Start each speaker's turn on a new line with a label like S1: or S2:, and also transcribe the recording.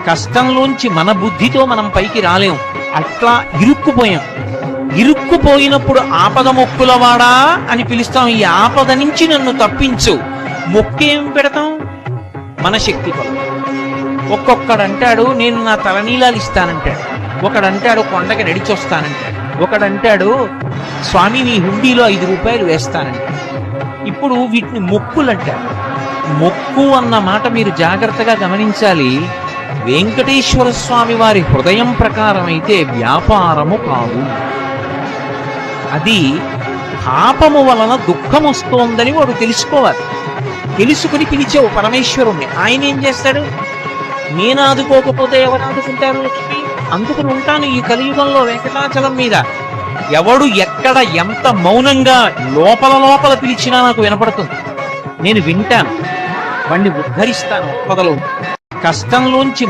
S1: కష్టంలోంచి మన బుద్ధితో మనం పైకి రాలేం. అట్లా ఇరుక్కుపోయాం. ఇరుక్కుపోయినప్పుడు ఆపద మొక్కులవాడా అని పిలుస్తాం. ఈ ఆపద నుంచి నన్ను తప్పించు. మొక్కేం పెడతాం? మన శక్తి కొల. ఒక్కొక్కడంటాడు నేను నా తలనీలాలు ఇస్తానంటాడు, ఒకడంటాడు కొండకి నడిచొస్తానంటాడు, ఒకడంటాడు స్వామి నీ హుండీలో 5 రూపాయలు వేస్తానంటాడు. ఇప్పుడు వీటిని మొక్కులంటారు. మొక్కు అన్న మాట మీరు జాగ్రత్తగా గమనించాలి. వెంకటేశ్వర స్వామి వారి హృదయం ప్రకారం అయితే వ్యాపారము కాదు. అది పాపము వలన దుఃఖం వస్తోందని వాడు తెలుసుకోవాలి. తెలుసుకుని పిలిచావు పరమేశ్వరుణ్ణి. ఆయన ఏం చేస్తాడు? నేను ఆదుకోకపోతే ఎవరు ఆదుకుంటారు? లక్ష్మి అందుకుని ఉంటాను ఈ కలియుగంలో వెంకటాచలం మీద. ఎవడు ఎక్కడ ఎంత మౌనంగా లోపల లోపల పిలిచినా నాకు వినపడుతుంది. నేను వింటాను, వాణ్ణి ఉద్ధరిస్తాను. ఆపదలో కష్టంలోంచి